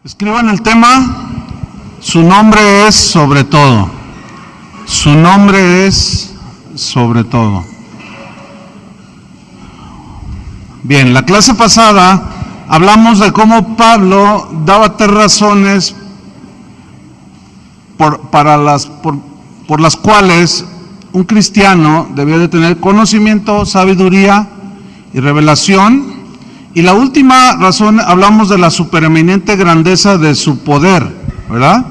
Escriban el tema. Su nombre es sobre todo. Su nombre es sobre todo. Bien, la clase pasada hablamos de cómo Pablo daba 3 razones por las cuales un cristiano debía de tener conocimiento, sabiduría y revelación. Y la última razón, hablamos de la supereminente grandeza de su poder, ¿verdad?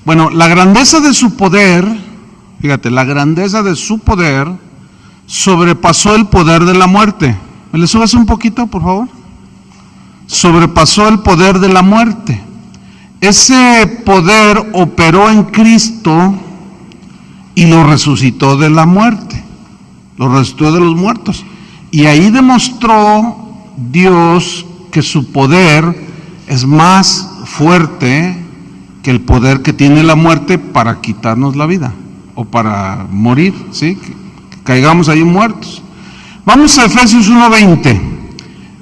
Bueno, la grandeza de su poder, fíjate, la grandeza de su poder sobrepasó el poder de la muerte. ¿Me le subes un poquito, por favor? Sobrepasó el poder de la muerte. Ese poder operó en Cristo y lo resucitó de la muerte, lo resucitó de los muertos. Y ahí demostró Dios que su poder es más fuerte que el poder que tiene la muerte para quitarnos la vida o para morir, ¿sí? Que caigamos ahí muertos. Vamos a Efesios 1:20,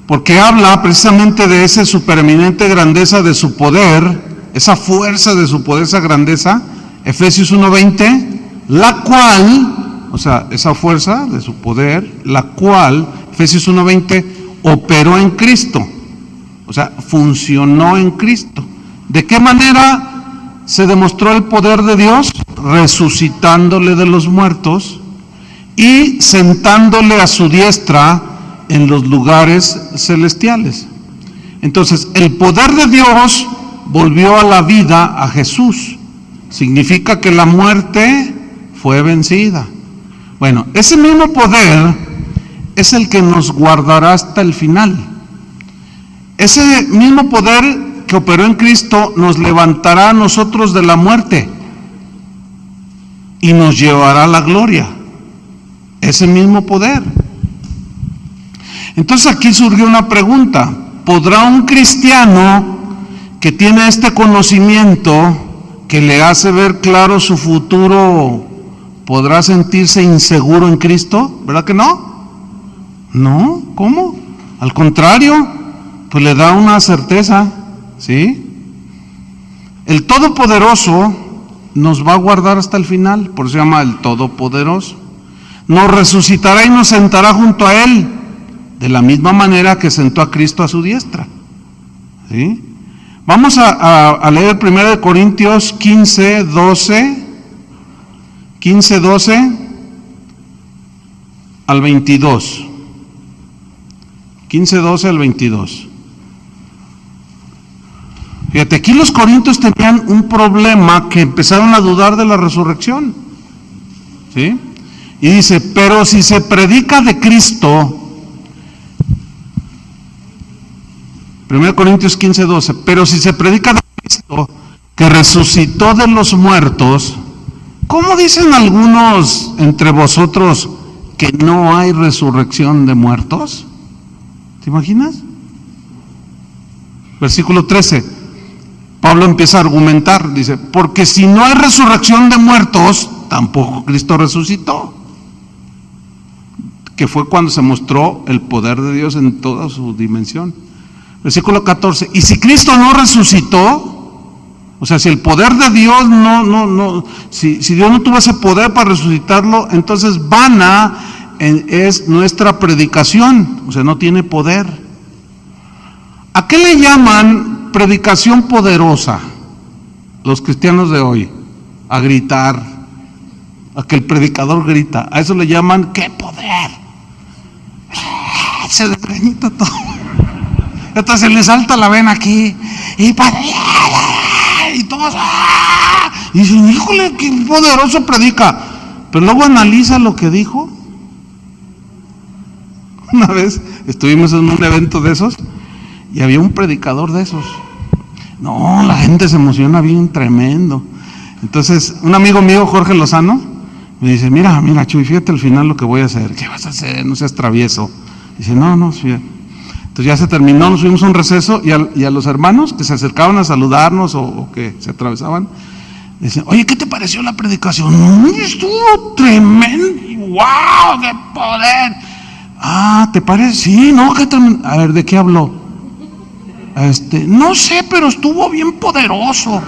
porque habla precisamente de esa supereminente grandeza de su poder, esa fuerza de su poder, esa grandeza. Efesios 1:20, la cual, o sea, esa fuerza de su poder, la cual, Efesios 1:20, operó en Cristo. O sea, funcionó en Cristo. ¿De qué manera se demostró el poder de Dios? Resucitándole de los muertos y sentándole a su diestra en los lugares celestiales. Entonces, el poder de Dios volvió a la vida a Jesús. Significa que la muerte fue vencida. Bueno, ese mismo poder es el que nos guardará hasta el final. Ese mismo poder que operó en Cristo nos levantará a nosotros de la muerte y nos llevará a la gloria. Ese mismo poder. Entonces aquí surgió una pregunta: ¿podrá un cristiano que tiene este conocimiento que le hace ver claro su futuro, podrá sentirse inseguro en Cristo? ¿Verdad que no? No, ¿cómo? Al contrario, pues le da una certeza, ¿sí? El Todopoderoso nos va a guardar hasta el final, por eso se llama el Todopoderoso. Nos resucitará y nos sentará junto a Él, de la misma manera que sentó a Cristo a su diestra, ¿sí? Vamos a leer 1 Corintios 15:12 al 22. 15:12 al 22. Fíjate, aquí los corintios tenían un problema, que empezaron a dudar de la resurrección, ¿sí? Y dice: pero si se predica de Cristo, 1 Corintios 15:12, pero si se predica de Cristo, que resucitó de los muertos, ¿cómo dicen algunos entre vosotros que no hay resurrección de muertos? ¿Te imaginas? Versículo 13, Pablo empieza a argumentar, dice: porque si no hay resurrección de muertos, tampoco Cristo resucitó. Que fue cuando se mostró el poder de Dios en toda su dimensión. Versículo 14, y si Cristo no resucitó, o sea, si el poder de Dios si Dios no tuvo ese poder para resucitarlo, entonces vana es nuestra predicación, o sea, no tiene poder. ¿A qué le llaman predicación poderosa los cristianos de hoy? A gritar, a que el predicador grita, a eso le llaman ¿qué poder? Se desgreñita todo. Entonces se le salta la vena aquí y todos y dicen: híjole, qué poderoso predica. Pero luego analiza lo que dijo. Una vez estuvimos en un evento de esos y había un predicador de esos. No, la gente se emociona bien tremendo. Entonces un amigo mío, Jorge Lozano, me dice: mira Chuy, fíjate al final lo que voy a hacer. ¿Qué vas a hacer? No seas travieso. Dice: no, fíjate. Entonces ya se terminó, nos fuimos a un receso y a los hermanos que se acercaban a saludarnos o que se atravesaban, dicen: oye, ¿qué te pareció la predicación? Estuvo tremendo, wow, qué poder. Ah, ¿te parece? Sí, no, ¿qué tremendo? A ver, ¿de qué habló? No sé, pero estuvo bien poderoso.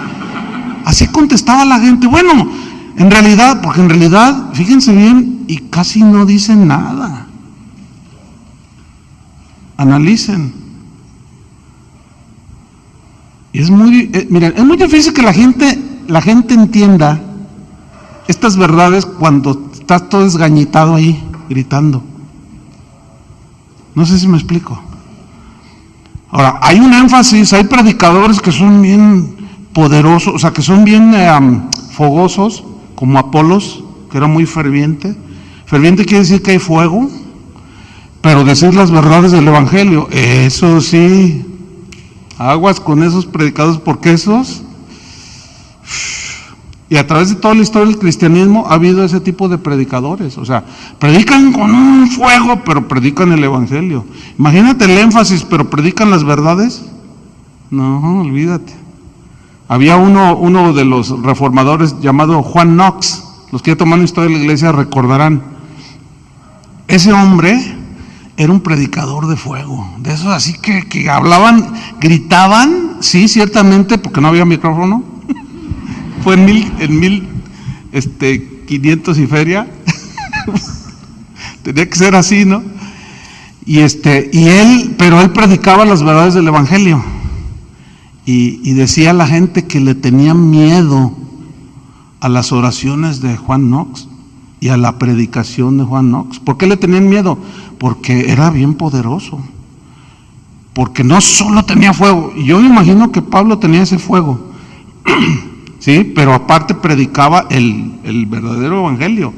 Así contestaba la gente. Bueno, en realidad, fíjense bien, y casi no dicen nada. Analicen. Y miren, es muy difícil que la gente entienda estas verdades cuando estás todo desgañitado ahí, gritando. No sé si me explico. Ahora, hay un énfasis, hay predicadores que son bien poderosos, o sea, que son bien fogosos, como Apolos, que era muy ferviente. Ferviente quiere decir que hay fuego, pero decir las verdades del Evangelio, eso sí, aguas con esos predicadores, porque esos, y a través de toda la historia del cristianismo ha habido ese tipo de predicadores, o sea, predican con un fuego, pero predican el Evangelio. Imagínate el énfasis, pero predican las verdades. No, olvídate. Había uno de los reformadores llamado Juan Knox, los que ya tomaron historia de la iglesia recordarán. Ese hombre era un predicador de fuego, de esos así que hablaban, gritaban, sí, ciertamente, porque no había micrófono. Fue en 1500 y feria. Tenía que ser así, ¿no? Pero él predicaba las verdades del Evangelio. Y decía a la gente que le tenían miedo a las oraciones de Juan Knox y a la predicación de Juan Knox. ¿Por qué le tenían miedo? Porque era bien poderoso. Porque no solo tenía fuego, y yo me imagino que Pablo tenía ese fuego, sí, pero aparte predicaba el verdadero evangelio.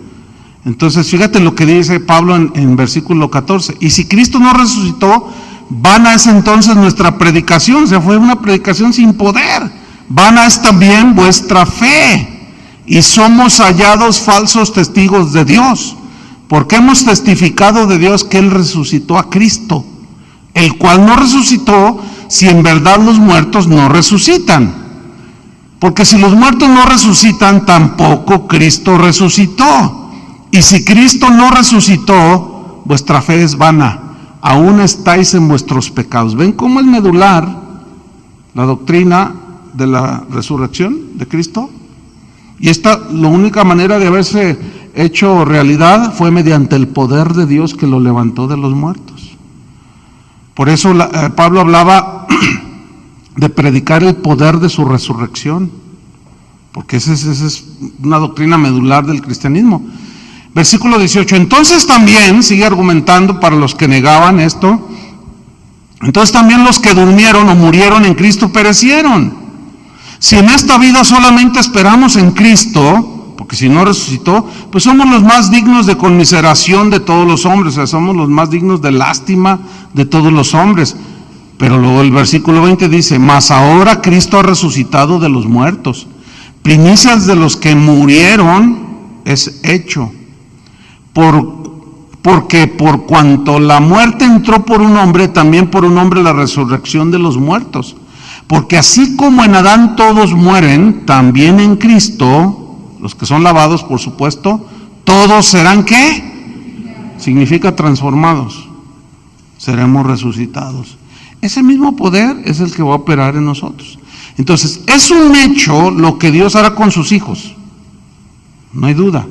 Entonces, fíjate lo que dice Pablo en versículo 14. Y si Cristo no resucitó, vana es entonces nuestra predicación, o sea, fue una predicación sin poder. Vana es también vuestra fe, y somos hallados falsos testigos de Dios, porque hemos testificado de Dios que Él resucitó a Cristo, el cual no resucitó si en verdad los muertos no resucitan. Porque si los muertos no resucitan, tampoco Cristo resucitó. Y si Cristo no resucitó, vuestra fe es vana, aún estáis en vuestros pecados. ¿Ven cómo es medular la doctrina de la resurrección de Cristo? Y la única manera de haberse hecho realidad fue mediante el poder de Dios que lo levantó de los muertos. Por eso Pablo hablaba de predicar el poder de su resurrección, porque esa es una doctrina medular del cristianismo. Versículo 18, entonces también, sigue argumentando para los que negaban esto, entonces también los que durmieron o murieron en Cristo perecieron. Si en esta vida solamente esperamos en Cristo, porque si no resucitó, pues somos los más dignos de conmiseración de todos los hombres, o sea, somos los más dignos de lástima de todos los hombres. Pero luego el versículo 20 dice, mas ahora Cristo ha resucitado de los muertos, primicias de los que murieron es hecho. Porque por cuanto la muerte entró por un hombre, también por un hombre la resurrección de los muertos. Porque así como en Adán todos mueren, también en Cristo, los que son lavados, por supuesto, todos serán ¿qué? Significa transformados. Seremos resucitados. Ese mismo poder es el que va a operar en nosotros. Entonces, es un hecho lo que Dios hará con sus hijos. No hay duda.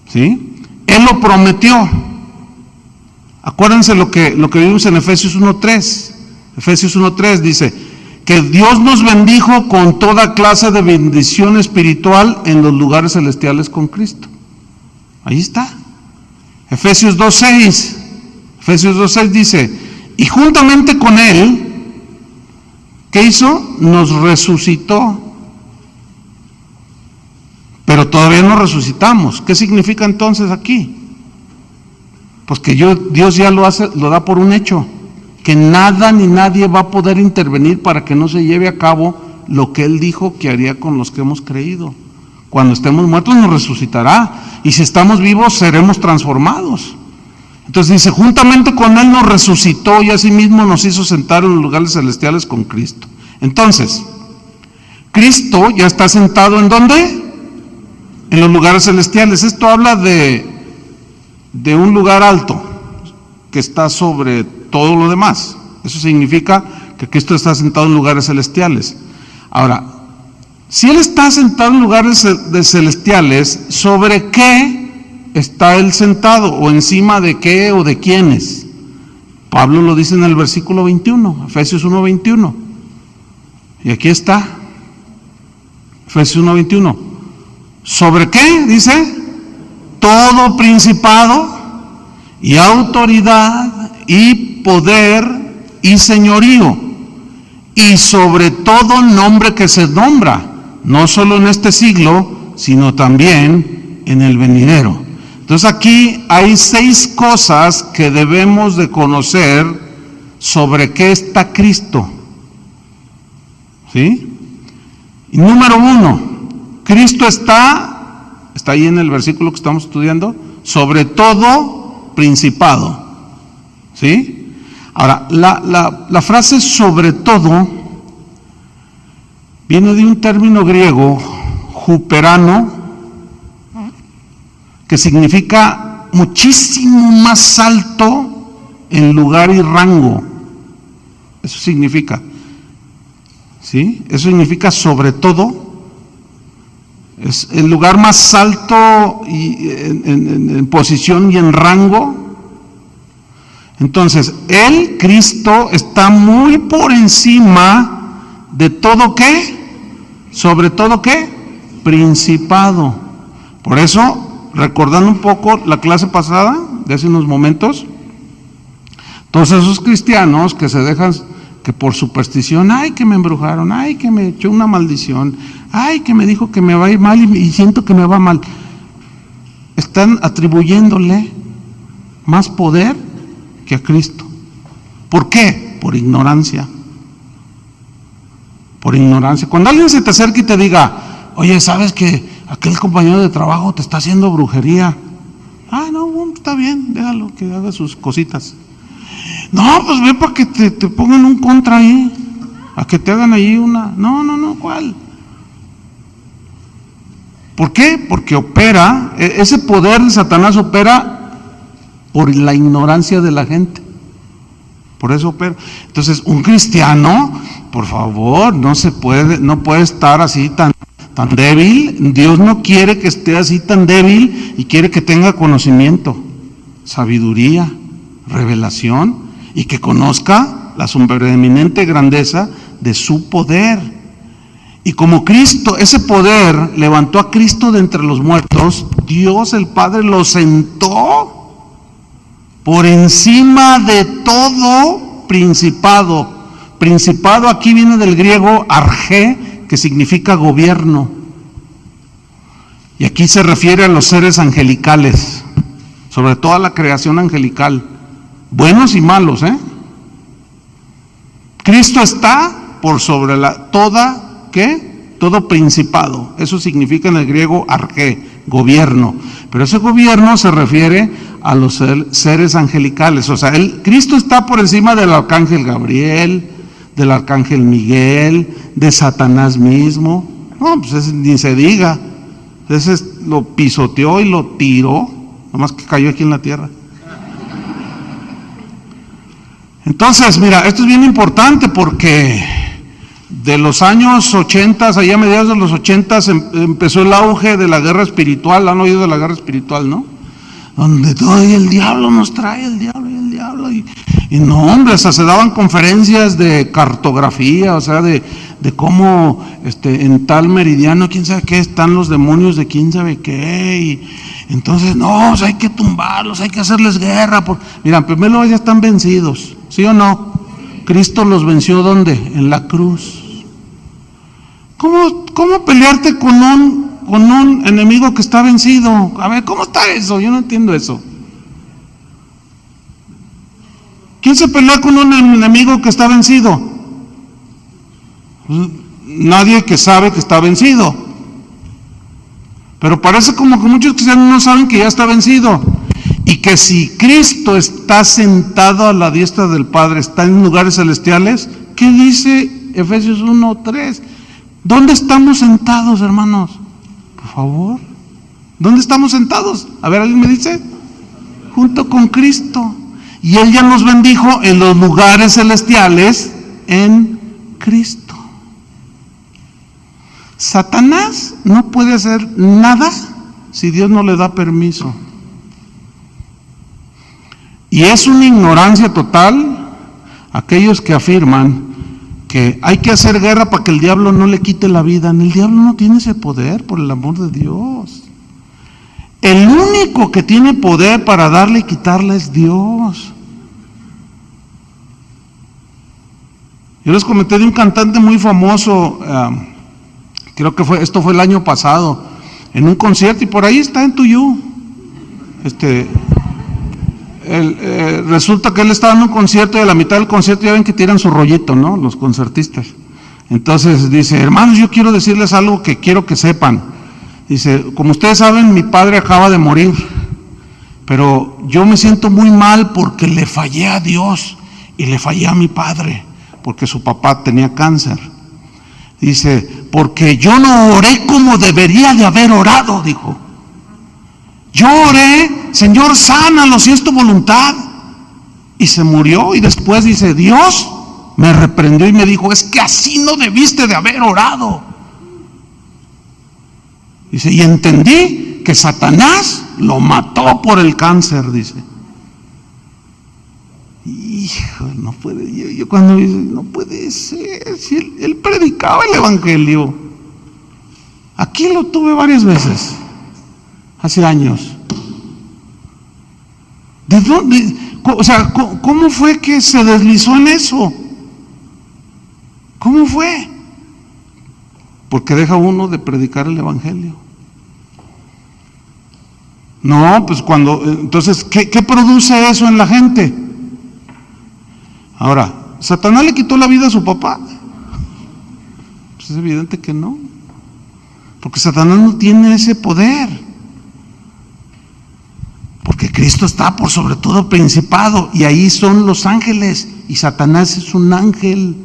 ¿Sí? Él lo prometió. Acuérdense lo que vimos en Efesios 1:3. Efesios 1:3 dice que Dios nos bendijo con toda clase de bendición espiritual en los lugares celestiales con Cristo. Ahí está. Efesios 2:6. Efesios 2:6 dice, y juntamente con Él, ¿qué hizo? Nos resucitó. Pero todavía no resucitamos. ¿Qué significa entonces aquí? Pues que Dios ya lo da por un hecho, que nada ni nadie va a poder intervenir para que no se lleve a cabo lo que Él dijo que haría con los que hemos creído. Cuando estemos muertos nos resucitará, y si estamos vivos seremos transformados. Entonces dice, juntamente con Él nos resucitó y asimismo nos hizo sentar en los lugares celestiales con Cristo. Entonces, Cristo ya está sentado ¿en dónde? En los lugares celestiales. Esto habla de un lugar alto que está sobre todo lo demás. Eso significa que Cristo está sentado en lugares celestiales. Ahora, si Él está sentado en lugares celestiales, ¿sobre qué está Él sentado? ¿O encima de qué o de quiénes? Pablo lo dice en el versículo 21, Efesios 1:21. Y aquí está, Efesios 1:21. ¿Sobre qué? Dice, todo principado y autoridad y poder y señorío, y sobre todo nombre que se nombra, no solo en este siglo, sino también en el venidero. Entonces aquí hay 6 cosas que debemos de conocer sobre qué está Cristo. ¿Sí? Y número 1, Cristo está ahí en el versículo que estamos estudiando, sobre todo principado. ¿Sí? Ahora, la frase sobre todo viene de un término griego, huperano, que significa muchísimo más alto en lugar y rango. Eso significa. ¿Sí? Eso significa sobre todo. Es el lugar más alto y en posición y en rango. Entonces, Él, Cristo, está muy por encima de todo ¿qué? Sobre todo ¿qué? Principado. Por eso, recordando un poco la clase pasada, de hace unos momentos, todos esos cristianos que se dejan, que por superstición, ay, que me embrujaron, ay, que me echó una maldición, ay, que me dijo que me va a ir mal y siento que me va mal, están atribuyéndole más poder que a Cristo. ¿Por qué? Por ignorancia. Por ignorancia. Cuando alguien se te acerca y te diga, oye, ¿sabes que aquel compañero de trabajo te está haciendo brujería? Ah, no, está bien, déjalo que haga sus cositas. No, pues ve para que te pongan un contra ahí, a que te hagan ahí una. No, ¿cuál? ¿Por qué? Porque opera, ese poder de Satanás opera por la ignorancia de la gente. Por eso opera. Entonces, un cristiano, por favor, no puede estar así tan débil. Dios no quiere que esté así tan débil y quiere que tenga conocimiento, sabiduría, revelación y que conozca la supereminente grandeza de su poder. Y como Cristo, ese poder levantó a Cristo de entre los muertos, Dios el Padre lo sentó por encima de todo principado. Principado aquí viene del griego argé, que significa gobierno. Y aquí se refiere a los seres angelicales, sobre toda la creación angelical, buenos y malos, Cristo está por sobre todo principado. Eso significa en el griego argé, gobierno. Pero ese gobierno se refiere a los seres angelicales. O sea, Cristo está por encima del arcángel Gabriel, del arcángel Miguel, de Satanás mismo. No, pues ese ni se diga. Ese lo pisoteó y lo tiró, nomás que cayó aquí en la tierra. Entonces, mira, esto es bien importante porque de los años 80, allá a mediados de los 80, empezó el auge de la guerra espiritual. ¿Han oído de la guerra espiritual, no? Donde todo el diablo nos trae, el diablo. Y no, hombre, o sea, se daban conferencias de cartografía, o sea, de cómo en tal meridiano, quién sabe qué, están los demonios de quién sabe qué. Y entonces, no, o sea, hay que tumbarlos, hay que hacerles guerra. Mira, en primer lugar ya están vencidos, ¿sí o no? Cristo los venció, ¿dónde? En la cruz. ¿Cómo pelearte con un enemigo que está vencido? A ver, ¿cómo está eso? Yo no entiendo eso. ¿Quién se pelea con un enemigo que está vencido? Nadie que sabe que está vencido. Pero parece como que muchos cristianos no saben que ya está vencido. Y que si Cristo está sentado a la diestra del Padre, está en lugares celestiales, ¿qué dice Efesios 1:3? ¿Dónde estamos sentados, hermanos? Por favor. ¿Dónde estamos sentados? A ver, ¿alguien me dice? Junto con Cristo. Y Él ya nos bendijo en los lugares celestiales en Cristo. Satanás no puede hacer nada si Dios no le da permiso. Y es una ignorancia total aquellos que afirman que hay que hacer guerra para que el diablo no le quite la vida. El diablo no tiene ese poder, por el amor de Dios. El único que tiene poder para darle y quitarle es Dios. Yo les comenté de un cantante muy famoso, creo que esto fue el año pasado, en un concierto, y por ahí está en Tuyú. Resulta que él estaba en un concierto y a la mitad del concierto ya ven que tiran su rollito, ¿no? Los concertistas. Entonces dice: hermanos, yo quiero decirles algo que quiero que sepan. Dice: como ustedes saben, mi padre acaba de morir, pero yo me siento muy mal porque le fallé a Dios y le fallé a mi padre, porque su papá tenía cáncer. Dice: porque yo no oré como debería de haber orado, dijo. Yo oré: Señor, sánalo si es tu voluntad. Y se murió, y después dice: Dios me reprendió y me dijo: es que así no debiste de haber orado. Dice: y entendí que Satanás lo mató por el cáncer, dice. Hijo, no puede, yo cuando dice, no puede ser, si él predicaba el evangelio. Aquí lo tuve varias veces, hace años. ¿De dónde? O sea, ¿cómo fue que se deslizó en eso? ¿Cómo fue? Porque deja uno de predicar el evangelio. No, pues entonces, ¿qué produce eso en la gente? Ahora, ¿Satanás le quitó la vida a su papá? Pues es evidente que no, porque Satanás no tiene ese poder, porque Cristo está por sobre todo principado, y ahí son los ángeles, y Satanás es un ángel.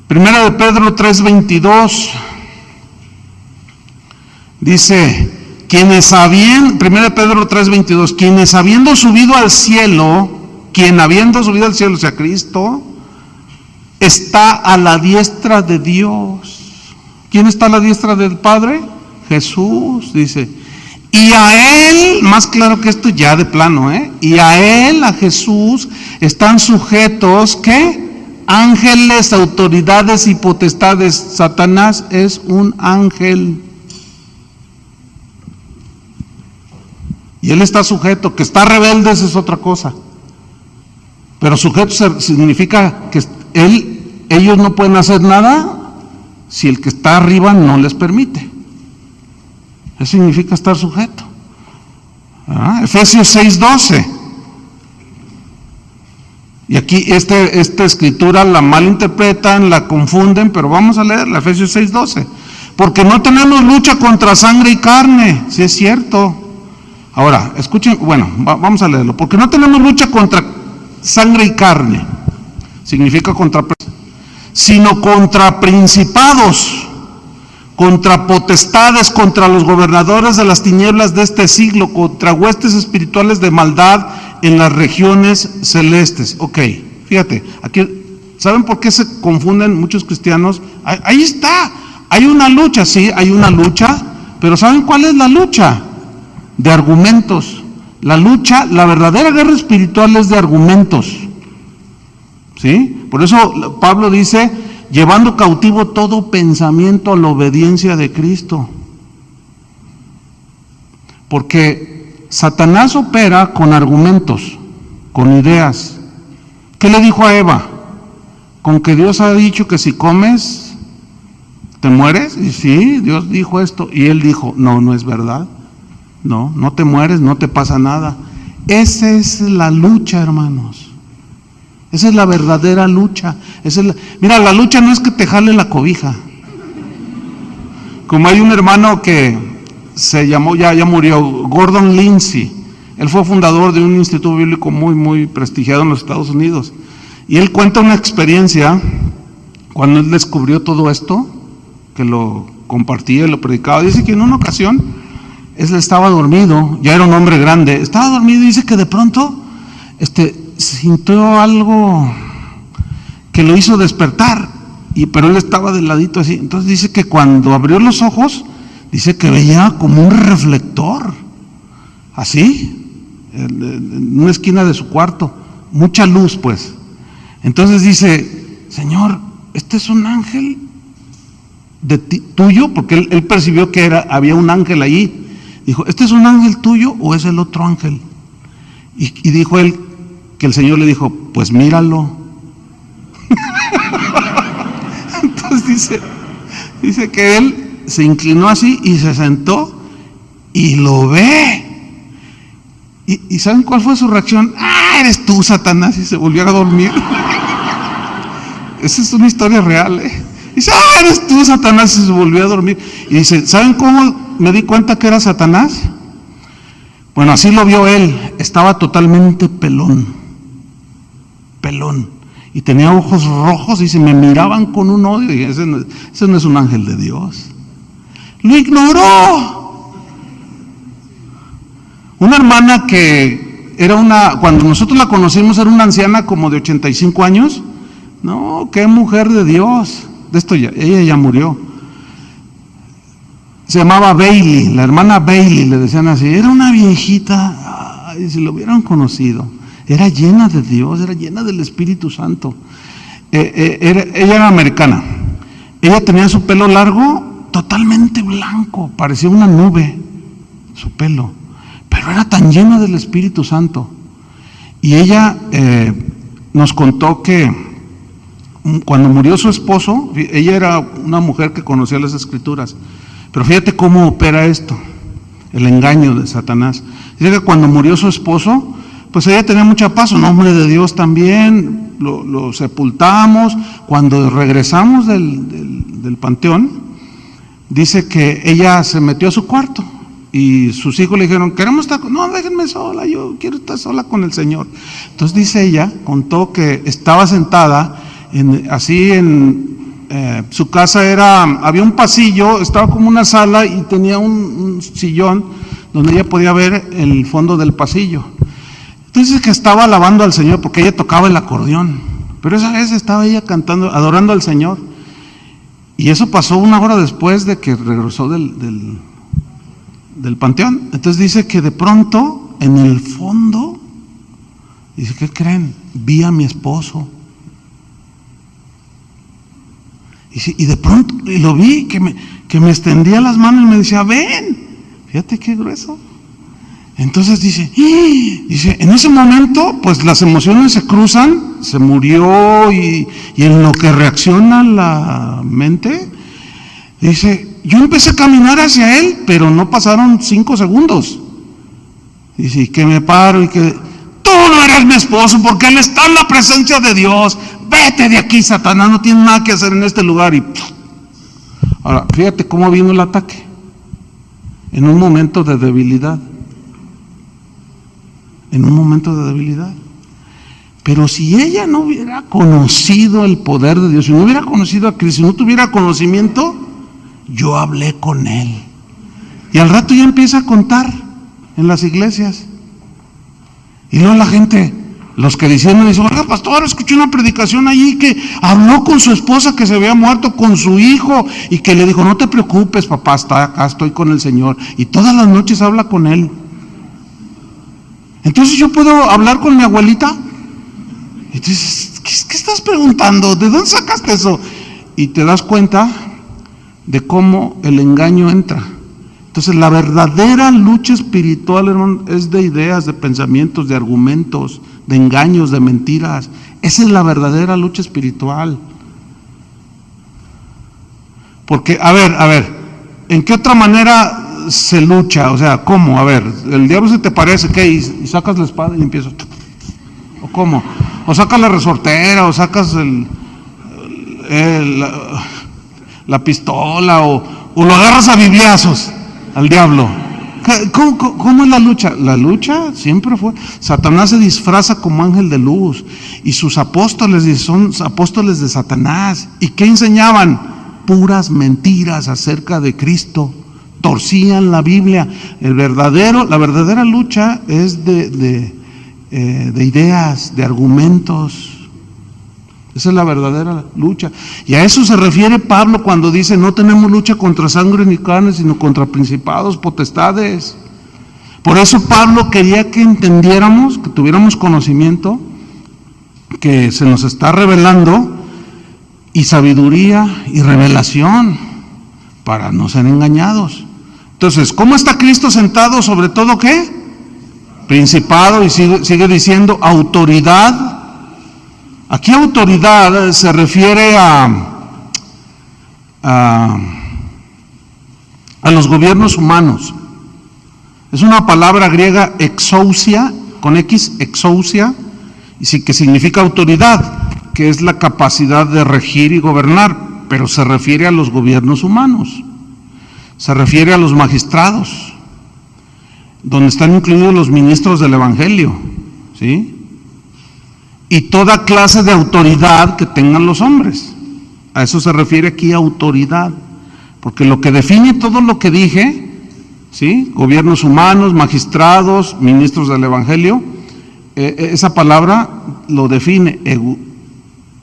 Primera de Pedro 3:22 dice: Primera de Pedro 3:22, quien habiendo subido al cielo, o sea, Cristo, está a la diestra de Dios. ¿Quién está a la diestra del Padre? Jesús, dice. Y a Él, más claro que esto ya de plano, y a Él, a Jesús, están sujetos, ¿qué? Ángeles, autoridades y potestades. Satanás es un ángel. Y él está sujeto. Que está rebelde, esa es otra cosa. Pero sujeto significa que ellos no pueden hacer nada si el que está arriba no les permite. Eso significa estar sujeto. Efesios 6:12. Y aquí esta escritura la malinterpretan, la confunden, pero vamos a leerla, Efesios 6:12. Porque no tenemos lucha contra sangre y carne, si es cierto. Ahora, escuchen, vamos a leerlo. Porque no tenemos lucha contra sangre y carne, significa sino contra principados, contra potestades, contra los gobernadores de las tinieblas de este siglo, contra huestes espirituales de maldad en las regiones celestes. Ok, fíjate, aquí, ¿saben por qué se confunden muchos cristianos? Ahí está, hay una lucha, sí, hay una lucha, pero ¿saben cuál es la lucha? De argumentos. La verdadera guerra espiritual es de argumentos. ¿Sí? Por eso Pablo dice: llevando cautivo todo pensamiento a la obediencia de Cristo. Porque Satanás opera con argumentos, con ideas. ¿Qué le dijo a Eva? Con que Dios ha dicho que si comes te mueres. Y sí, Dios dijo esto. Y él dijo: no es verdad. No te mueres, no te pasa nada. Esa es la lucha, hermanos. Esa es la verdadera lucha. Mira, la lucha no es que te jale la cobija. Como hay un hermano que se llamó, ya murió, Gordon Lindsay. Él fue fundador de un instituto bíblico muy, muy prestigiado en los Estados Unidos. Y él cuenta una experiencia cuando él descubrió todo esto, que lo compartía y lo predicaba. Dice que en una ocasión él estaba dormido, ya era un hombre grande, estaba dormido y dice que de pronto sintió algo que lo hizo despertar, pero él estaba del ladito así. Entonces dice que cuando abrió los ojos, dice que veía como un reflector, así, en una esquina de su cuarto, mucha luz pues. Entonces dice, Señor, este es un ángel tuyo, porque él percibió que había un ángel ahí. Dijo, ¿este es un ángel tuyo o es el otro ángel? Y dijo él que el Señor le dijo, pues míralo. Entonces dice que él se inclinó así y se sentó y lo ve. ¿Y saben cuál fue su reacción? ¡Ah, eres tú, Satanás! Y se volvió a dormir. Esa es una historia real, Dice, ¡ah, eres tú, Satanás! Y se volvió a dormir. Y dice, ¿saben cómo me di cuenta que era Satanás? Bueno, así lo vio él. Estaba totalmente pelón. Y tenía ojos rojos y se me miraban con un odio. Y ese no es un ángel de Dios. Lo ignoró. Una hermana que cuando nosotros la conocimos, era una anciana como de 85 años. No, qué mujer de Dios. Ella ya murió. Se llamaba Bailey, la hermana Bailey, le decían así. Era una viejita, ay, si lo hubieran conocido. Era llena de Dios, era llena del Espíritu Santo. Ella era americana. Ella tenía su pelo largo, totalmente blanco, parecía una nube, su pelo. Pero era tan llena del Espíritu Santo. Y ella nos contó que cuando murió su esposo, ella era una mujer que conocía las Escrituras. Pero fíjate cómo opera esto, el engaño de Satanás. Dice que cuando murió su esposo, pues ella tenía mucha paz, un hombre de Dios también, lo sepultamos. Cuando regresamos del panteón, dice que ella se metió a su cuarto y sus hijos le dijeron, queremos estar, no, déjenme sola, yo quiero estar sola con el Señor. Entonces dice ella, contó que estaba sentada en su casa, había un pasillo, estaba como una sala y tenía un sillón donde ella podía ver el fondo del pasillo. Entonces que estaba alabando al Señor porque ella tocaba el acordeón, pero esa vez estaba ella cantando, adorando al Señor. Y eso pasó 1 hora después de que regresó del panteón. Entonces dice que de pronto, en el fondo, dice, ¿qué creen? Vi a mi esposo. Y de pronto, y lo vi, que me extendía las manos y me decía, ven, fíjate qué grueso. Entonces dice, en ese momento, pues las emociones se cruzan, se murió y en lo que reacciona la mente, dice, yo empecé a caminar hacia él, pero no pasaron 5 segundos. Dice, y que me paro y que, tú no eres mi esposo porque él está en la presencia de Dios. Vete de aquí, Satanás, no tienes nada que hacer en este lugar. Y ahora, fíjate cómo vino el ataque. En un momento de debilidad. Pero si ella no hubiera conocido el poder de Dios, si no hubiera conocido a Cristo, si no tuviera conocimiento, yo hablé con él. Y al rato ya empieza a contar en las iglesias. Y luego la gente, los que dicen, oiga, pastor, escuché una predicación allí que habló con su esposa que se había muerto, con su hijo, y que le dijo, no te preocupes, papá, acá estoy con el Señor. Y todas las noches habla con él. Entonces yo puedo hablar con mi abuelita. Y tú dices, ¿qué estás preguntando? ¿De dónde sacaste eso? Y te das cuenta de cómo el engaño entra. Entonces la verdadera lucha espiritual, hermano, es de ideas, de pensamientos, de argumentos, de engaños, de mentiras. Esa es la verdadera lucha espiritual. Porque, a ver, ¿en qué otra manera se lucha? O sea, ¿cómo? A ver, el diablo se te parece, ¿qué? Y sacas la espada y empiezas. ¿O cómo? O sacas la resortera, o sacas la pistola, o lo agarras a bibliazos al diablo. ¿Cómo es la lucha? La lucha siempre fue, Satanás se disfraza como ángel de luz, y sus apóstoles son apóstoles de Satanás. ¿Y qué enseñaban? Puras mentiras acerca de Cristo. Torcían la Biblia. La verdadera lucha es de ideas, de argumentos. Esa es la verdadera lucha. Y a eso se refiere Pablo cuando dice: no tenemos lucha contra sangre ni carne, sino contra principados, potestades. Por eso Pablo quería que entendiéramos, que tuviéramos conocimiento, que se nos está revelando, y sabiduría y revelación, para no ser engañados. Entonces, ¿cómo está Cristo sentado sobre todo qué? Principado, y sigue diciendo autoridad. Aquí autoridad se refiere a los gobiernos humanos. Es una palabra griega exousia, con X, exousia, y que significa autoridad, que es la capacidad de regir y gobernar, pero se refiere a los gobiernos humanos, se refiere a los magistrados, donde están incluidos los ministros del Evangelio, ¿sí? Y toda clase de autoridad que tengan los hombres. A eso se refiere aquí autoridad, porque lo que define todo lo que dije, ¿sí? Gobiernos humanos, magistrados, ministros del Evangelio, esa palabra lo define,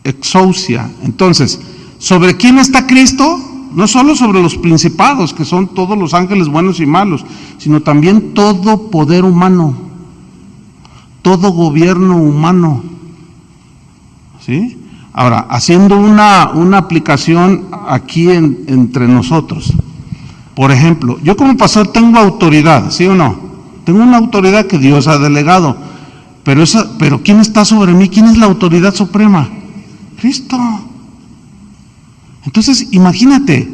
exousia. Entonces, ¿sobre quién está Cristo? No solo sobre los principados, que son todos los ángeles buenos y malos, sino también todo poder humano, todo gobierno humano, ¿sí? Ahora, haciendo una aplicación aquí entre nosotros. Por ejemplo, yo como pastor tengo autoridad, ¿sí o no? Tengo una autoridad que Dios ha delegado, pero ¿quién está sobre mí? ¿Quién es la autoridad suprema? Cristo. Entonces, imagínate,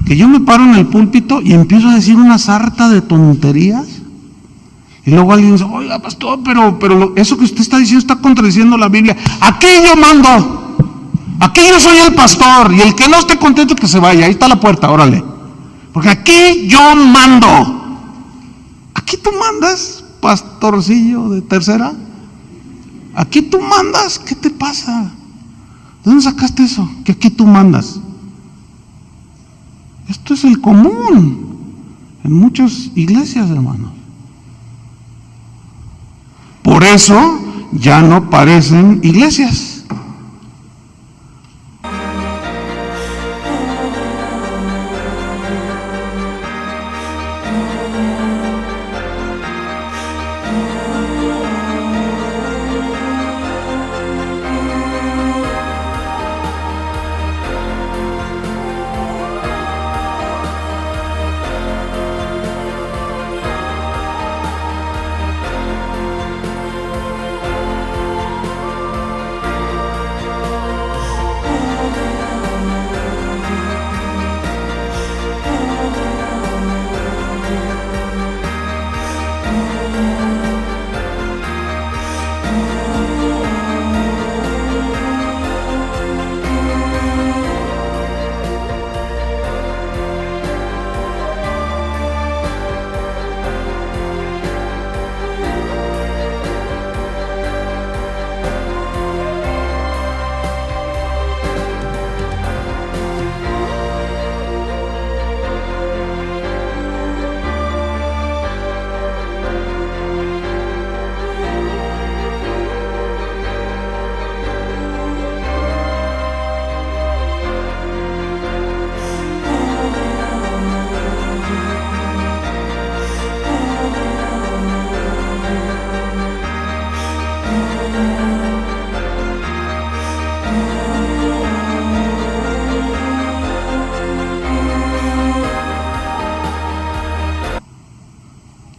que yo me paro en el púlpito y empiezo a decir una sarta de tonterías, y luego alguien dice: oiga, pastor, pero eso que usted está diciendo está contradiciendo la Biblia. Aquí yo mando, aquí yo soy el pastor, y el que no esté contento que se vaya, ahí está la puerta, órale, porque aquí yo mando. Aquí tú mandas, pastorcillo de tercera, aquí tú mandas. ¿Qué te pasa? ¿De dónde sacaste eso? Que aquí tú mandas. Esto es el común en muchas iglesias, hermanos. Por eso ya no parecen iglesias.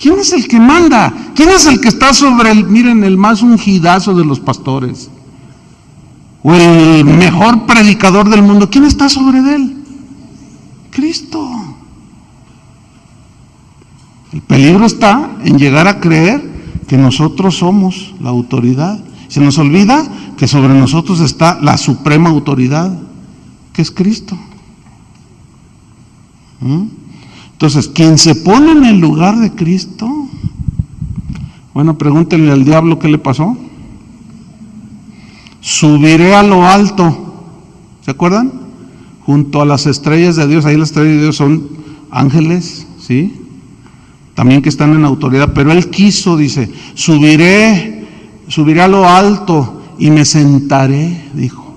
¿Quién es el que manda? ¿Quién es el que está sobre el más ungidazo de los pastores? O el mejor predicador del mundo. ¿Quién está sobre él? Cristo. El peligro está en llegar a creer que nosotros somos la autoridad. Se nos olvida que sobre nosotros está la suprema autoridad, que es Cristo. Entonces, quien se pone en el lugar de Cristo, bueno, pregúntenle al diablo qué le pasó. Subiré a lo alto, ¿se acuerdan? Junto a las estrellas de Dios, ahí las estrellas de Dios son ángeles, ¿sí? también que están en autoridad, pero él quiso, dice, subiré a lo alto y me sentaré, dijo.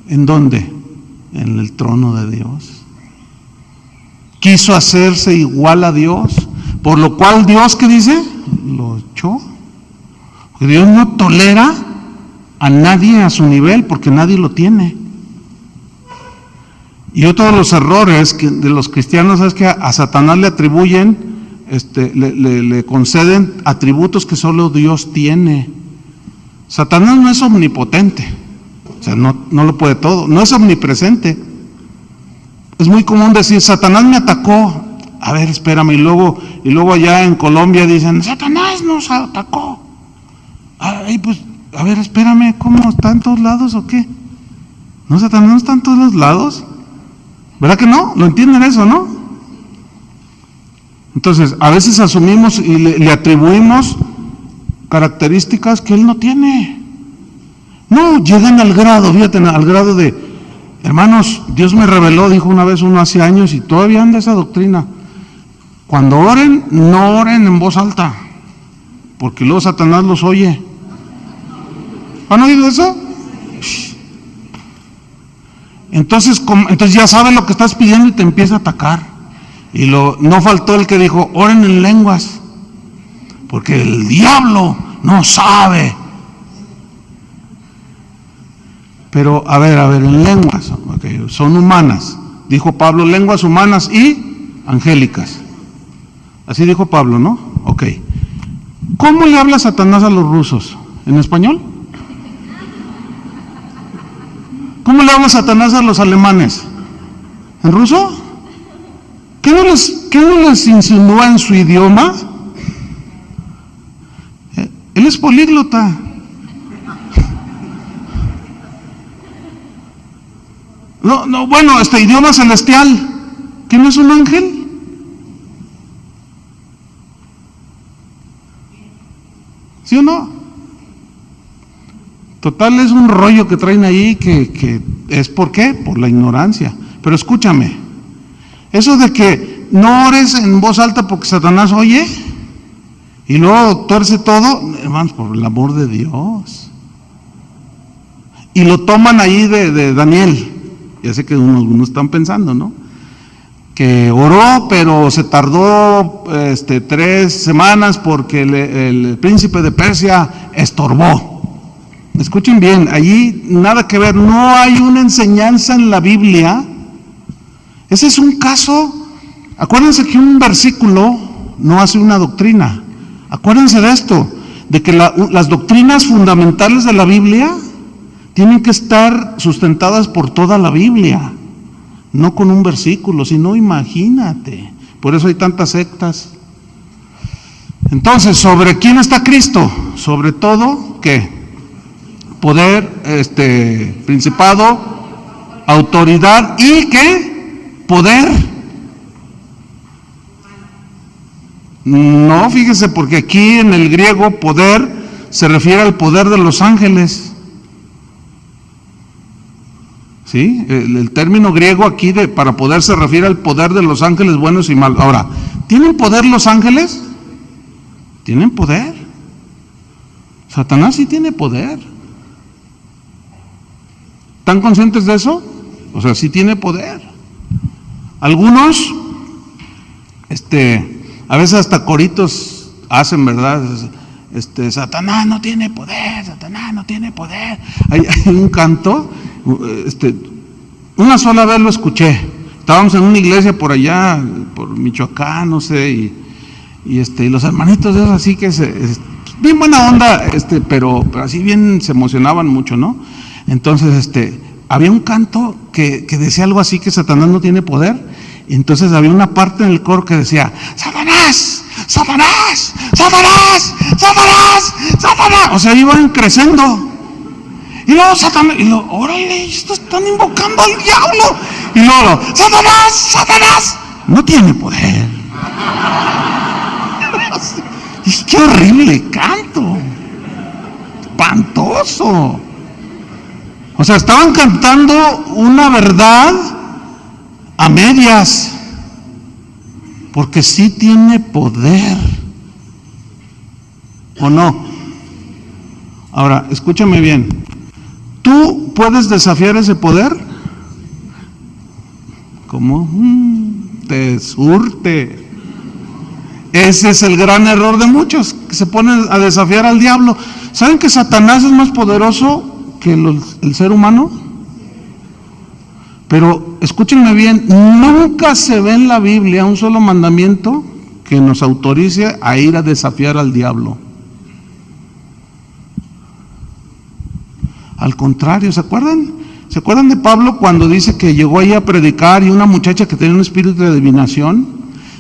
¿En dónde? En el trono de Dios. Quiso hacerse igual a Dios, por lo cual Dios, ¿qué dice? Lo echó. Porque Dios no tolera a nadie a su nivel, porque nadie lo tiene. Y otro de los errores de los cristianos es que a Satanás le atribuyen, le conceden atributos que solo Dios tiene. Satanás no es omnipotente, o sea, no lo puede todo, no es omnipresente. Es muy común decir, Satanás me atacó. A ver, espérame, y luego allá en Colombia dicen, Satanás nos atacó. Ay, pues, a ver, espérame, ¿cómo está en todos lados o qué? No, Satanás no está en todos los lados. ¿Verdad que no? ¿Lo entienden eso, no? Entonces, a veces asumimos y le atribuimos características que él no tiene. No, llegan al grado, fíjate, al grado de, hermanos, Dios me reveló, dijo una vez uno hace años, y todavía anda esa doctrina. Cuando oren, no oren en voz alta, porque luego Satanás los oye. ¿Han oído eso? Entonces ya sabes lo que estás pidiendo y te empieza a atacar. Y no faltó el que dijo, oren en lenguas, porque el diablo no sabe. Pero, a ver, en lenguas, okay, son humanas. Dijo Pablo, lenguas humanas y angélicas. Así dijo Pablo, ¿no? Ok. ¿Cómo le habla Satanás a los rusos? ¿En español? ¿Cómo le habla Satanás a los alemanes? ¿En ruso? ¿Qué no les insinúa en su idioma? Él es políglota. No, bueno, idioma celestial. ¿Que no es un ángel? ¿Sí o no? Total, es un rollo que traen ahí que es ¿por qué? Por la ignorancia. Pero escúchame, eso de que no ores en voz alta porque Satanás oye y luego tuerce todo, hermanos, por el amor de Dios. Y lo toman ahí de Daniel. Ya sé que algunos están pensando, ¿no? Que oró, pero se tardó 3 semanas porque el príncipe de Persia estorbó. Escuchen bien, allí nada que ver, no hay una enseñanza en la Biblia. Ese es un caso. Acuérdense que un versículo no hace una doctrina. Acuérdense de esto, de que las doctrinas fundamentales de la Biblia tienen que estar sustentadas por toda la Biblia, no con un versículo, sino imagínate. Por eso hay tantas sectas. Entonces, ¿sobre quién está Cristo? Sobre todo, ¿qué? Poder, principado, autoridad y ¿qué? Poder. No, fíjese, porque aquí en el griego poder se refiere al poder de los ángeles. ¿Sí? El término griego aquí para poder se refiere al poder de los ángeles buenos y malos. Ahora, ¿tienen poder los ángeles? ¿Tienen poder? Satanás sí tiene poder. ¿Están conscientes de eso? O sea, sí tiene poder. Algunos, a veces hasta coritos hacen, ¿verdad? Satanás no tiene poder, Satanás no tiene poder. Hay un canto, una sola vez lo escuché. Estábamos en una iglesia por allá, por Michoacán, no sé, y los hermanitos de esos así que bien buena onda, pero así bien se emocionaban mucho, ¿no? Entonces, había un canto que decía algo así, que Satanás no tiene poder. Y entonces había una parte en el coro que decía, Satanás, Satanás, Satanás, Satanás, Satanás. O sea, iban creciendo. Y luego Satanás, órale, estos están invocando al diablo. Y luego, Satanás, Satanás, no tiene poder. Es que horrible canto, espantoso. O sea, estaban cantando una verdad a medias. porque sí tiene poder, ¿o no? Ahora, escúchame bien, ¿tú puedes desafiar ese poder? ¿Cómo? Te surte. Ese es el gran error de muchos, que se ponen a desafiar al diablo. ¿Saben que Satanás es más poderoso que el ser humano? Pero escúchenme bien, nunca se ve en la Biblia un solo mandamiento que nos autorice a ir a desafiar al diablo. Al contrario, ¿se acuerdan? ¿Se acuerdan de Pablo cuando dice que llegó ahí a predicar y una muchacha que tenía un espíritu de adivinación,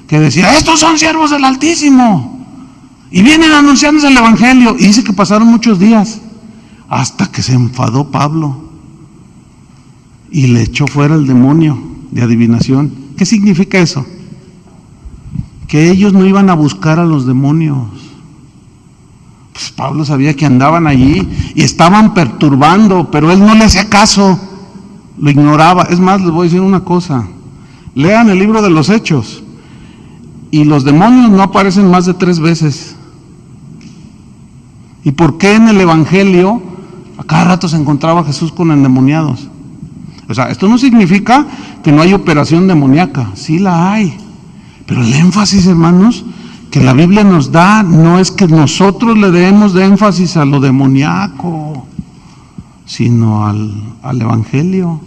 que decía, estos son siervos del Altísimo, y vienen anunciándose el Evangelio, y dice que pasaron muchos días, hasta que se enfadó Pablo, y le echó fuera el demonio de adivinación. ¿Qué significa eso? Que ellos no iban a buscar a los demonios. Pues Pablo sabía que andaban allí y estaban perturbando, pero él no le hacía caso, lo ignoraba. Es más, les voy a decir una cosa, lean el libro de los Hechos, y los demonios no aparecen más de 3 veces. ¿Y por qué en el Evangelio a cada rato se encontraba Jesús con endemoniados? O sea, esto no significa que no hay operación demoníaca, sí la hay, pero el énfasis, hermanos, que la Biblia nos da no es que nosotros le demos de énfasis a lo demoníaco, sino al Evangelio.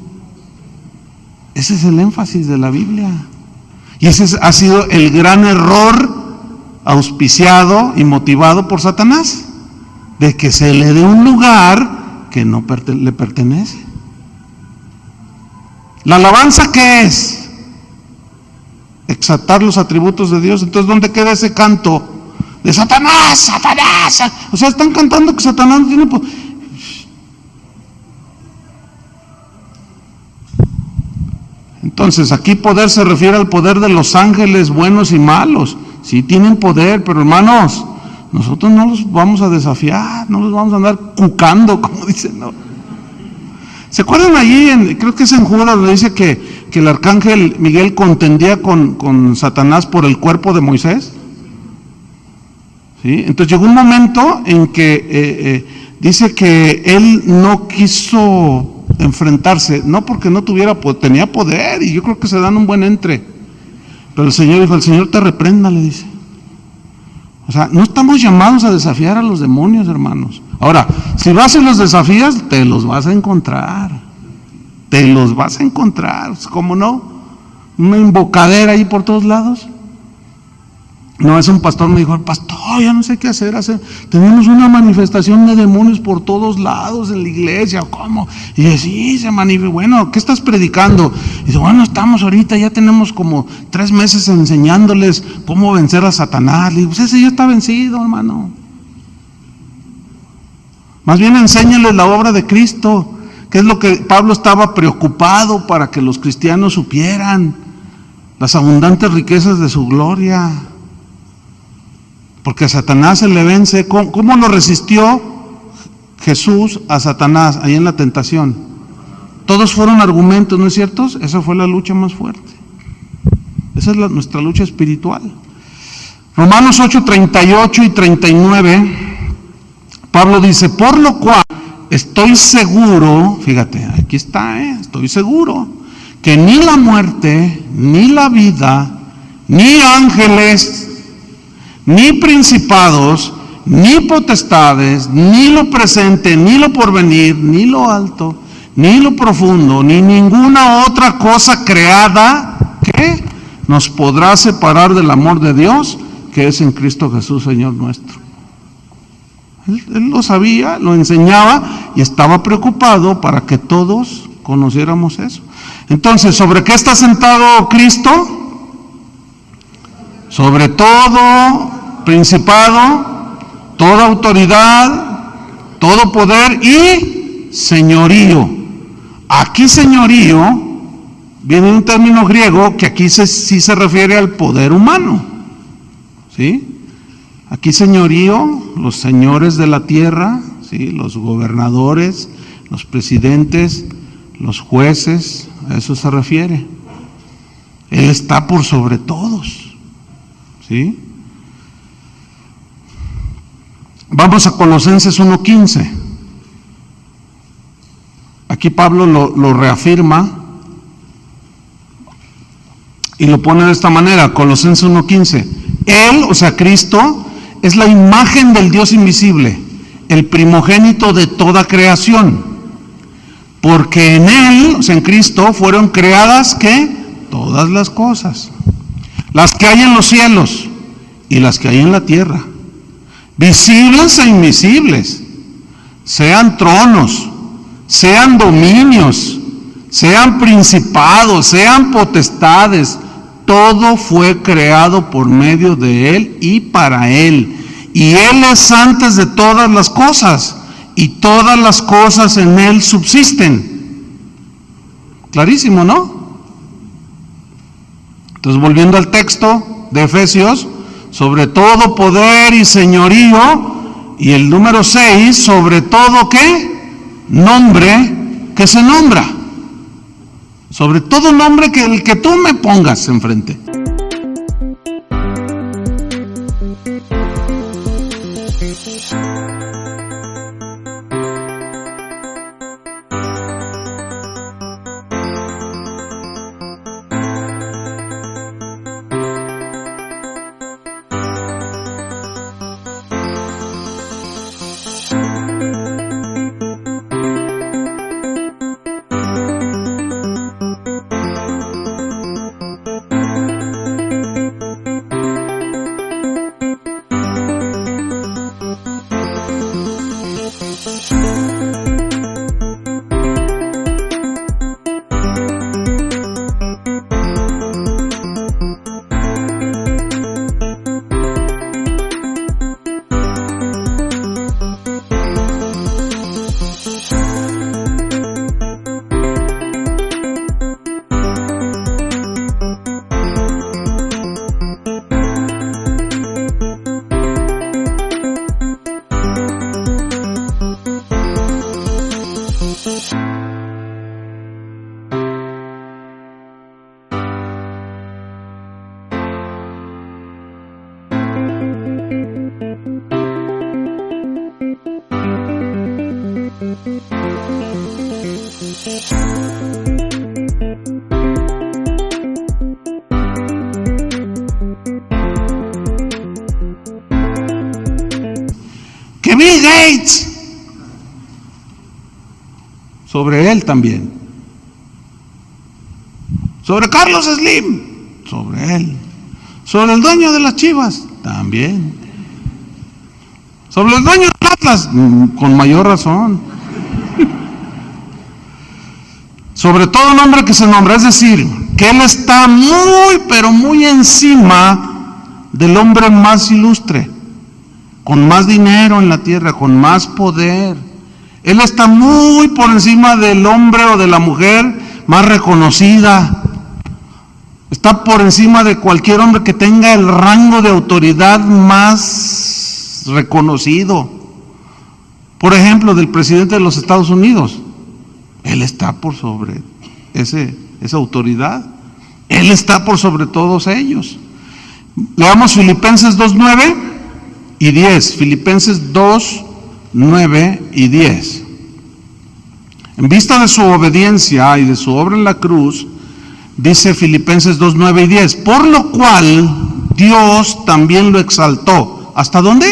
Ese es el énfasis de la Biblia. Y ese ha sido el gran error auspiciado y motivado por Satanás, de que se le dé un lugar que no le pertenece. ¿La alabanza qué es? Exaltar los atributos de Dios. Entonces, ¿dónde queda ese canto de Satanás, Satanás? O sea, están cantando que Satanás no tiene poder. Entonces, aquí poder se refiere al poder de los ángeles buenos y malos. Sí tienen poder, pero hermanos, nosotros no los vamos a desafiar, no los vamos a andar cucando, como dicen, ¿no? ¿Se acuerdan allí, creo que es en Judas, donde dice que el arcángel Miguel contendía con Satanás por el cuerpo de Moisés? ¿Sí? Entonces llegó un momento en que dice que él no quiso enfrentarse, no porque no tuviera, tenía poder, y yo creo que se dan un buen entre, pero el Señor dijo, el Señor te reprenda, le dice. O sea, no estamos llamados a desafiar a los demonios, hermanos. Ahora, si vas y los desafías, te los vas a encontrar. Te los vas a encontrar. ¿Cómo no? Una invocadera ahí por todos lados. No, es un pastor, me dijo, pastor, ya no sé qué hacer. Tenemos una manifestación de demonios por todos lados en la iglesia. ¿Cómo? Y dice, sí, se manifiesta. Bueno, ¿qué estás predicando? Y dice, bueno, estamos ahorita, ya tenemos como 3 meses enseñándoles cómo vencer a Satanás. Le digo, pues ese ya está vencido, hermano. Más bien enséñales la obra de Cristo, que es lo que Pablo estaba preocupado para que los cristianos supieran, las abundantes riquezas de su gloria. Porque a Satanás se le vence. ¿Cómo lo resistió Jesús a Satanás ahí en la tentación? Todos fueron argumentos, ¿no es cierto? Esa fue la lucha más fuerte. Esa es nuestra lucha espiritual. Romanos 8, 38 y 39, Pablo dice, por lo cual estoy seguro, fíjate, aquí está, estoy seguro, que ni la muerte, ni la vida, ni ángeles, ni principados, ni potestades, ni lo presente, ni lo porvenir, ni lo alto, ni lo profundo, ni ninguna otra cosa creada que nos podrá separar del amor de Dios que es en Cristo Jesús, Señor nuestro. Él lo sabía, lo enseñaba y estaba preocupado para que todos conociéramos eso. Entonces, ¿sobre qué está sentado Cristo? Sobre todo principado, toda autoridad, todo poder y señorío. Aquí señorío viene un término griego que aquí sí se refiere al poder humano, ¿sí? Aquí señorío, los señores de la tierra, ¿sí? Los gobernadores, los presidentes, los jueces, a eso se refiere. Él está por sobre todos. ¿Sí? Vamos a Colosenses 1:15. Aquí Pablo lo reafirma y lo pone de esta manera, Colosenses 1:15. Él, o sea, Cristo, es la imagen del Dios invisible, el primogénito de toda creación. Porque en Él, o sea, en Cristo, fueron creadas, ¿qué? Todas las cosas. Las que hay en los cielos y las que hay en la tierra. Visibles e invisibles. Sean tronos, sean dominios, sean principados, sean potestades. Todo fue creado por medio de Él y para Él. Y Él es antes de todas las cosas. Y todas las cosas en Él subsisten. Clarísimo, ¿no? Entonces, volviendo al texto de Efesios, sobre todo poder y señorío, y el número 6, sobre todo, ¿qué? Nombre que se nombra. Sobre todo nombre que el que tú me pongas enfrente. Que Bill Gates, sobre él también. Sobre Carlos Slim, sobre él. Sobre el dueño de las Chivas, también. Sobre el dueño del Atlas, con mayor razón. Sobre todo nombre que se nombra, es decir, que él está muy, pero muy encima del hombre más ilustre, con más dinero en la tierra, con más poder. Él está muy por encima del hombre o de la mujer más reconocida. Está por encima de cualquier hombre que tenga el rango de autoridad más reconocido. Por ejemplo, del presidente de los Estados Unidos. Él está por sobre esa autoridad. Él está por sobre todos ellos. Leamos Filipenses 2:9 y 10. Filipenses 2:9 y 10. En vista de su obediencia y de su obra en la cruz, dice Filipenses 2:9 y 10, por lo cual Dios también lo exaltó. ¿Hasta dónde?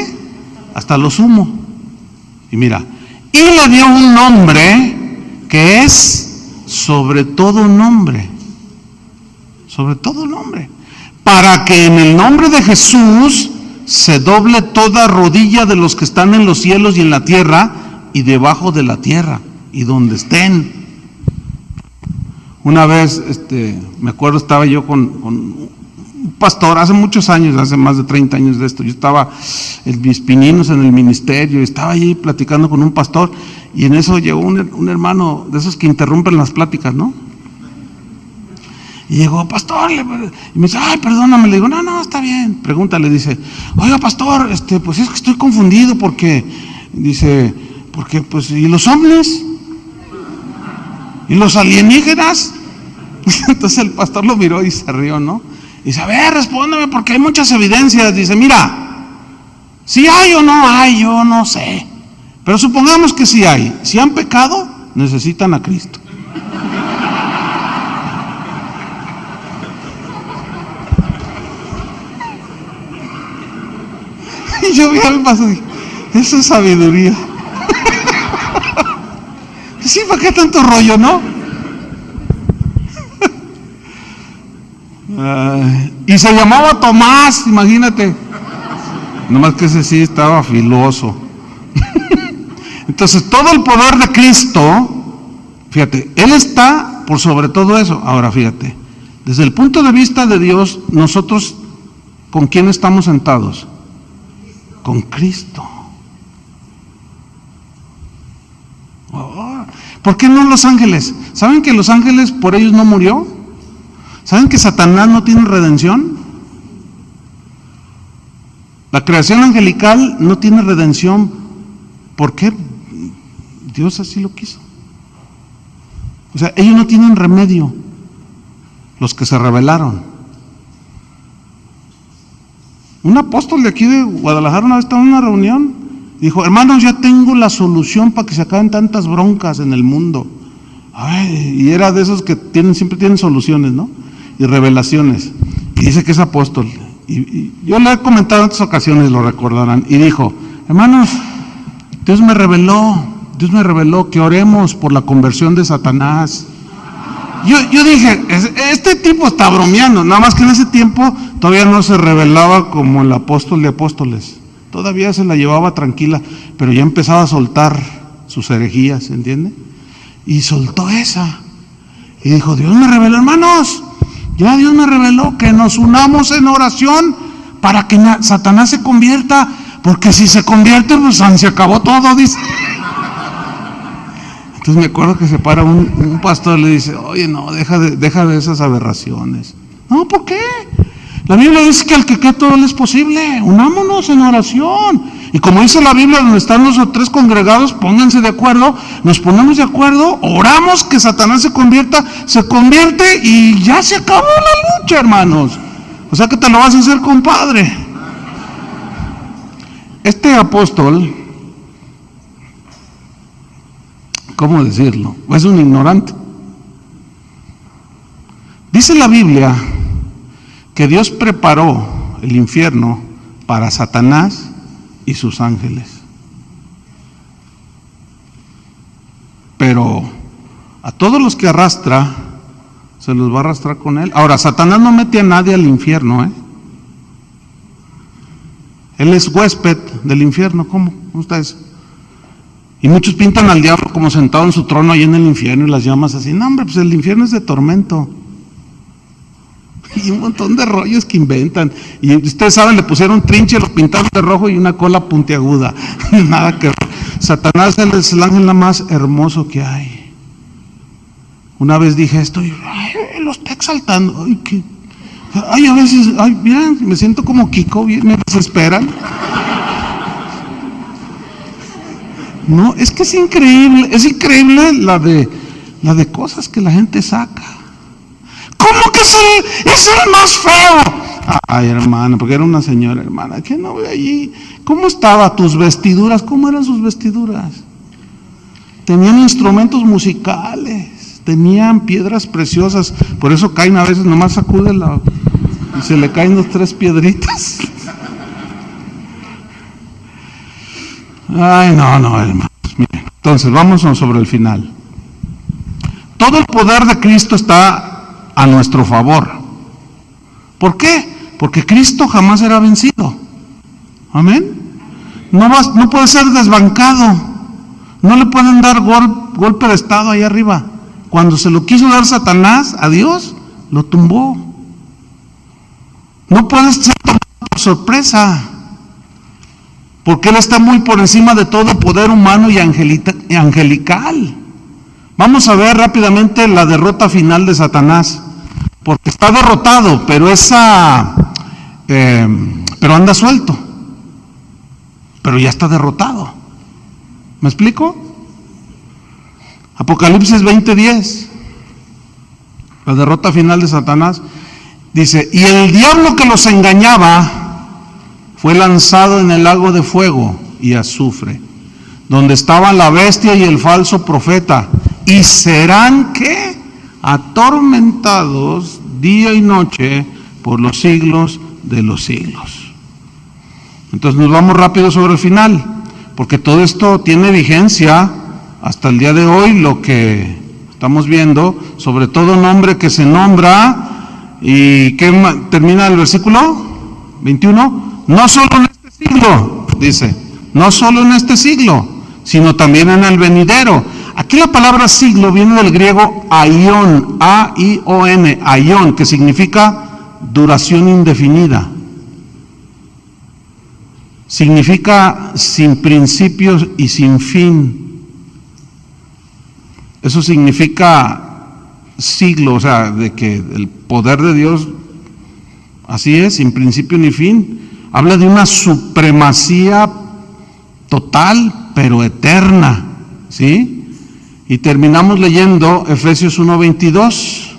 Hasta lo sumo. Y mira, y le dio un nombre que es sobre todo nombre. Sobre todo nombre. Para que en el nombre de Jesús se doble toda rodilla de los que están en los cielos y en la tierra y debajo de la tierra y donde estén. Una vez, me acuerdo, estaba yo con un pastor, hace muchos años, hace más de 30 años de esto. Yo estaba en mis pininos en el ministerio, estaba allí platicando con un pastor y en eso llegó un hermano de esos que interrumpen las pláticas, ¿no? Y llegó, pastor, y me dice, ay, perdóname. Le digo, no, está bien. Pregúntale, dice, oiga, pastor, pues es que estoy confundido porque, dice, porque pues, ¿y los ovnis? ¿Y los alienígenas? Entonces el pastor lo miró y se rió, ¿no? Dice, a ver, respóndeme porque hay muchas evidencias. Dice, mira, si hay o no hay, yo no sé. Pero supongamos que sí hay. Si han pecado, necesitan a Cristo. Y yo vi al paso y dije, eso es sabiduría. Sí, ¿para qué tanto rollo, no? Y se llamaba Tomás, imagínate. Nomás que ese sí estaba filoso. Entonces, todo el poder de Cristo, fíjate, Él está por sobre todo eso. Ahora, fíjate, desde el punto de vista de Dios, nosotros, ¿con quién estamos sentados? Con Cristo. Oh, ¿por qué no los ángeles? ¿Saben que los ángeles por ellos no murió? ¿Saben que Satanás no tiene redención? La creación angelical no tiene redención. ¿Por qué? Dios así lo quiso. O sea, ellos no tienen remedio, los que se rebelaron. Un apóstol de aquí de Guadalajara una vez estaba en una reunión, dijo, hermanos, ya tengo la solución para que se acaben tantas broncas en el mundo. Ay, y era de esos que siempre tienen soluciones, ¿no? Y revelaciones. Y dice que es apóstol. Y yo le he comentado en otras ocasiones, lo recordarán. Y dijo, hermanos, Dios me reveló que oremos por la conversión de Satanás. Yo dije, este tipo está bromeando, nada más que en ese tiempo todavía no se revelaba como el apóstol de apóstoles, todavía se la llevaba tranquila, pero ya empezaba a soltar sus herejías, ¿entiende? Y soltó esa, y dijo, Dios me reveló, hermanos, ya Dios me reveló que nos unamos en oración para que Satanás se convierta, porque si se convierte, pues se acabó todo, dice. Entonces me acuerdo que se para un pastor y le dice, oye, no, deja de esas aberraciones. No, ¿por qué? La Biblia dice que al que cree todo le es posible. Unámonos en oración. Y como dice la Biblia, donde están los tres congregados, pónganse de acuerdo, nos ponemos de acuerdo, oramos que Satanás se convierte y ya se acabó la lucha, hermanos. O sea que te lo vas a hacer, compadre. Este apóstol, ¿cómo decirlo? Es un ignorante. Dice la Biblia que Dios preparó el infierno para Satanás y sus ángeles. Pero a todos los que arrastra, se los va a arrastrar con él. Ahora, Satanás no mete a nadie al infierno, ¿eh? Él es huésped del infierno. ¿Cómo está eso? Y muchos pintan al diablo como sentado en su trono ahí en el infierno y las llamas así. No, hombre, pues el infierno es de tormento. Y un montón de rollos que inventan. Y ustedes saben, le pusieron trinche, lo pintaron de rojo y una cola puntiaguda. Nada que ver. Satanás es el ángel más hermoso que hay. Una vez dije esto y lo está exaltando. A veces, mira, me siento como Kiko, me desesperan. No, es que es increíble la de cosas que la gente saca. ¿Cómo que es el más feo? Ay, hermana, porque era una señora, hermana, que no ve allí. ¿Cómo estaba tus vestiduras? ¿Cómo eran sus vestiduras? Tenían instrumentos musicales, tenían piedras preciosas, por eso caen a veces, nomás sacude y se le caen 2 o 3 piedritas. Ay, no, hermanos, miren. Entonces, vamos sobre el final. Todo el poder de Cristo está a nuestro favor. ¿Por qué? Porque Cristo jamás será vencido. Amén. No puede ser desbancado. No le pueden dar golpe de estado ahí arriba. Cuando se lo quiso dar Satanás a Dios, lo tumbó. No puede ser tomado por sorpresa. Porque Él está muy por encima de todo poder humano y angelical. Vamos a ver rápidamente la derrota final de Satanás. Porque está derrotado, pero pero anda suelto. Pero ya está derrotado. ¿Me explico? Apocalipsis 20:10. La derrota final de Satanás. Dice, y el diablo que los engañaba fue lanzado en el lago de fuego y azufre, donde estaban la bestia y el falso profeta, y serán, ¿qué? Atormentados día y noche por los siglos de los siglos. Entonces nos vamos rápido sobre el final, porque todo esto tiene vigencia hasta el día de hoy, lo que estamos viendo, sobre todo nombre que se nombra. ¿Y qué termina el versículo 21? No solo en este siglo, dice, no solo en este siglo, sino también en el venidero. Aquí la palabra siglo viene del griego aion, A-I-O-N, aion, que significa duración indefinida. Significa sin principios y sin fin. Eso significa siglo, o sea, de que el poder de Dios, así es, sin principio ni fin. Habla de una supremacía total, pero eterna, ¿sí? Y terminamos leyendo Efesios 1:22.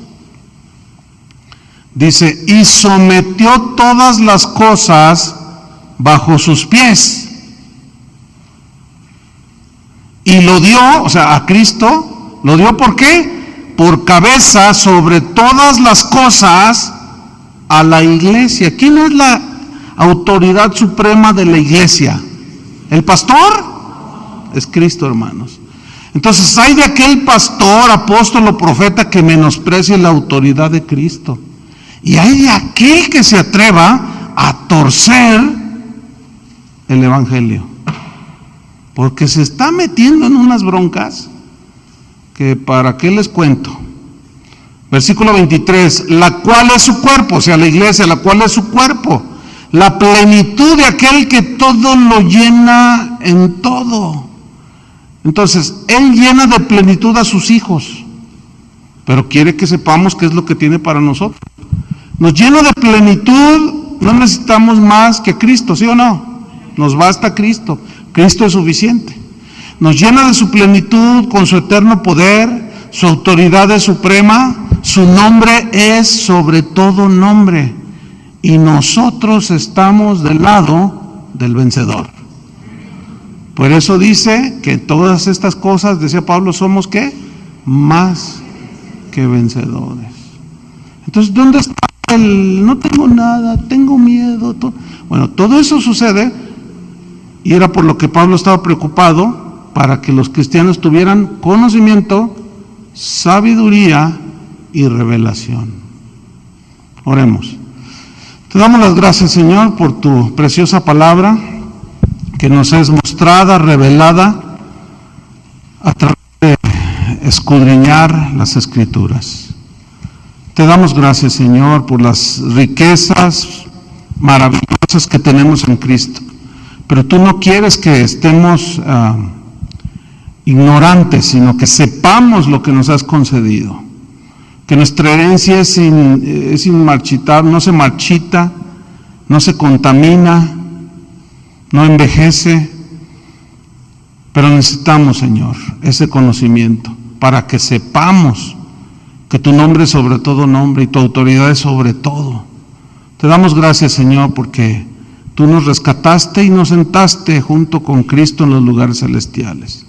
Dice, y sometió todas las cosas bajo sus pies. Y lo dio, o sea, a Cristo, lo dio ¿por qué? Por cabeza sobre todas las cosas a la iglesia. ¿Quién es la autoridad suprema de la iglesia? ¿El pastor? Es Cristo, hermanos. Entonces, hay de aquel pastor, apóstol o profeta que menosprecie la autoridad de Cristo. Y hay de aquel que se atreva a torcer el evangelio. Porque se está metiendo en unas broncas que para qué les cuento. Versículo 23, la cual es su cuerpo, o sea, la iglesia, la cual es su cuerpo, la plenitud de aquel que todo lo llena en todo. Entonces, Él llena de plenitud a sus hijos, pero quiere que sepamos qué es lo que tiene para nosotros. Nos llena de plenitud, no necesitamos más que Cristo, ¿sí o no? Nos basta Cristo, Cristo es suficiente. Nos llena de su plenitud con su eterno poder, su autoridad es suprema, su nombre es sobre todo nombre, y nosotros estamos del lado del vencedor. Por eso dice que todas estas cosas, decía Pablo, somos ¿qué? Más que vencedores. Entonces, ¿dónde está el no tengo nada, tengo miedo? Bueno, todo eso sucede, y era por lo que Pablo estaba preocupado, para que los cristianos tuvieran conocimiento, sabiduría y revelación. Oremos. Te damos las gracias, Señor, por tu preciosa palabra, que nos es mostrada, revelada, a través de escudriñar las Escrituras. Te damos gracias, Señor, por las riquezas maravillosas que tenemos en Cristo. Pero tú no quieres que estemos ignorantes, sino que sepamos lo que nos has concedido. Que nuestra herencia es inmarchitable, no se marchita, no se contamina, no envejece, pero necesitamos, Señor, ese conocimiento para que sepamos que tu nombre es sobre todo nombre y tu autoridad es sobre todo. Te damos gracias, Señor, porque tú nos rescataste y nos sentaste junto con Cristo en los lugares celestiales.